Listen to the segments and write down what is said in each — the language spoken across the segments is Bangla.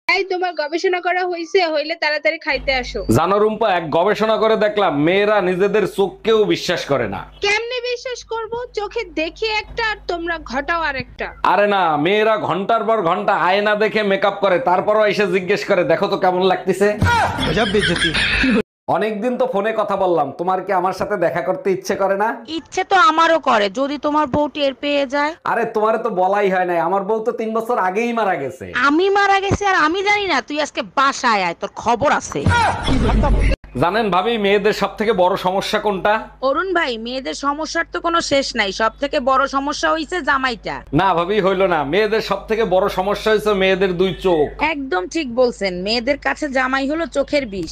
এই তোমার গবেষণা করা হইছে, হইলে তাড়াতাড়ি খাইতে আসো। জানো রুম্পা, এক গবেষণা করে দেখলাম মেয়েরা নিজেদের চোখকেও বিশ্বাস করে না। কেমনে বিশ্বাস করব? চোখে দেখি একটা আর তোমরা ঘটাও আরেকটা। আরে না, মেয়েরা ঘন্টার পর ঘন্টা আয়না দেখে মেকআপ করে, তারপরও এসে জিজ্ঞেস করে দেখো তো কেমন লাগতেছে। অনেকদিন তো ফোনে কথা বললাম, তোমার কি আমার সাথে দেখা করতে ইচ্ছে করে না? ইচ্ছে তো আমারও করে, যদি তোমার বউ টের পেয়ে যায়। আরে তোমারে তো বলাই হয় নাই, আমার বউ তো 3 বছর আগেই মারা গেছে। আমি মারা গেছি আর আমি জানি না? তুই আজকে বাসায় আয়, তোর খবর আছে। জানেন ভাবি, মেয়েদের সব থেকে বড় সমস্যা কোনটা? অরুণ ভাই, মেয়েদের সমস্যার তো কোনো শেষ নাই, সব থেকে বড় সমস্যা হইছে জামাইটা। না ভাবি, হইলো না। মেয়েদের সব থেকে বড় সমস্যা হয়েছে মেয়েদের 2 চোখ। একদম ঠিক বলছেন, মেয়েদের কাছে জামাই হলো চোখের বিষ।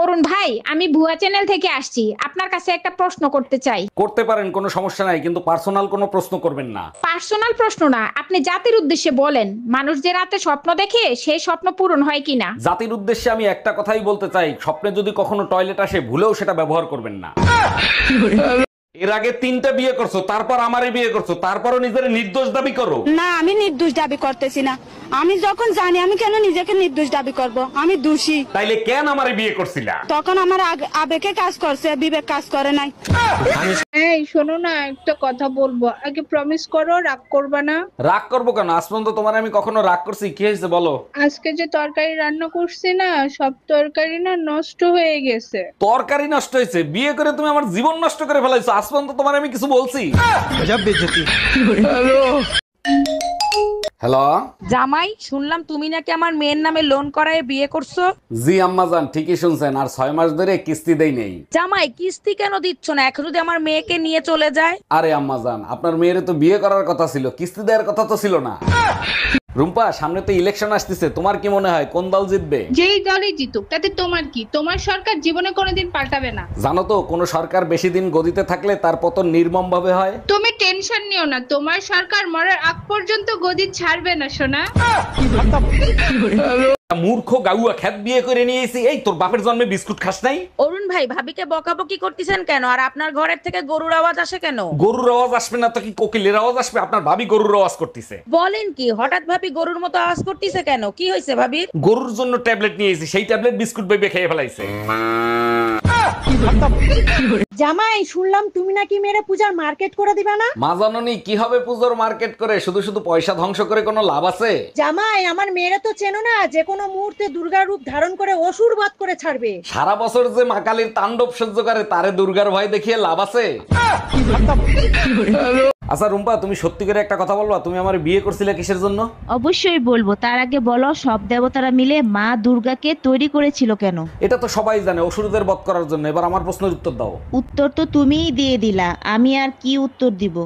অরুণ ভাই, আমি ভুয়া চ্যানেল থেকে আসছি, আপনার কাছে একটা প্রশ্ন করতে চাই। করতে পারেন, কোনো সমস্যা নাই, কিন্তু পার্সোনাল কোনো প্রশ্ন করবেন না। পার্সোনাল প্রশ্ন না, আপনি জাতির উদ্দেশ্যে বলেন, মানুষ যে রাতে স্বপ্ন দেখে সেই স্বপ্ন পূরণ হয় কিনা। জাতির উদ্দেশ্যে আমি একটা কথাই বলতে চাই, স্বপ্নে যদি কখনো টয়লেট আসে ভুলেও সেটা ব্যবহার করবেন না। এর আগে 3টা বিয়ে করছো, তারপর আমারে বিয়ে করছো, তারপরও নিজের নির্দোষ দাবি করো। না, আমি নির্দোষ দাবি করতেছি না। আমি যখন জানি, আমি কেন নিজেকে নির্দোষ দাবি করব? আমি দোষী। তাইলে কেন আমারে বিয়ে করছিলা? তখন আমার আবেগে কাজ করছে, বিবেক কাজ করে নাই। এই শোনো না, একটা কথা বলবো, আগে প্রমিস করো রাগ করবা না। রাগ করবো কেন? আজ পর্যন্ত তোমার আমি কখনো রাগ করছি? কি হয়েছে বলো। আজকে যে তরকারি রান্না করছি না, সব তরকারি না নষ্ট হয়ে গেছে। তরকারি নষ্ট হয়েছে? বিয়ে করে তুমি আমার জীবন নষ্ট করে ফেলাইছো। আজ পর্যন্ত তোমার আমি কিছু বলছি? হ্যালো জামাই, শুনলাম তুমি নাকি আমার মেয়ের নামে লোন করায় বিয়ে করছো। জি আম্মাজান, ঠিকই শুনছেন। আর 6 মাস ধরে কিস্তি দেই নেই। জামাই, কিস্তি কেন দিচ্ছ না? এখন যদি আমার মেয়েকে নিয়ে চলে যায়। আরে আম্মাজান, আপনার মেয়ের তো বিয়ে করার কথা ছিল, কিস্তি দেওয়ার কথা তো ছিল না। রুম্পা, সামনে তো ইলেকশন আসতেছে, তোমার কি মনে হয় কোন দল জিতবে? যেই দলই জিতুক তাতে তোমার কি? তোমার সরকার জীবনে কোনোদিন পাল্টাবে না। জানো তো, কোন সরকার বেশি দিন গদিতে থাকলে তার পতন নির্মম ভাবে হয়। তুমি টেনশন নিও না, তোমার সরকার মরার আগ পর্যন্ত গদি ছাড়বে না সোনা। মূর্খ গাউয়া খ্যাত বিয়ে করে নিয়েছি। এই তোর বাপের জন্মে বিস্কুট খাস নাই? অরুণ ভাই, ভাবিকে বকাবকি করতেছেন কেন? আর আপনার ঘরের থেকে গরুর আওয়াজ আসে কেন? গরুর আওয়াজ আসবে না তো কি কোকিলের আওয়াজ আসবে? আপনার ভাবি গরুর আওয়াজ করতেছে। বলেন কি, হঠাৎ ভাবি গরুর মতো আওয়াজ করতেছে কেন? কি হয়েছে ভাবির? গরুর জন্য ট্যাবলেট নিয়েছি, সেই ট্যাবলেট বিস্কুট বেবে খেয়ে ফেলাইছে। জামাই, শুনলাম তুমি নাকি মেরে পূজার মার্কেট করে দিবা না। মা জাননি কি হবে পুজোর মার্কেট করে? শুধু শুধু পয়সা ধ্বংস করে কোনো লাভ আছে? জামাই, আমার মেয়েরা তো চেনো না, যে কোনো মুহূর্তে দুর্গার রূপ ধারণ করে অসুর বধ করে ছাড়বে। সারা বছর যে মা কালীর তাণ্ডব সহ্য করে, তারে দুর্গার ভয় দেখিয়ে লাভ আছে? আচ্ছা রুম্পা, তুমি সত্যি করে একটা কথা বলবা, তুমি আমার বিয়ে করছিলে কিসের জন্য? অবশ্যই বলবো, তার আগে বলো সব দেবতারা মিলে মা দুর্গাকে তৈরি করেছিল কেন? এটা তো সবাই জানে, অসুরদের বধ করার জন্য। এবার আমার প্রশ্নের উত্তর দাও। উত্তর তো তুমিই দিয়ে দিলা, আমি আর কি উত্তর দিব?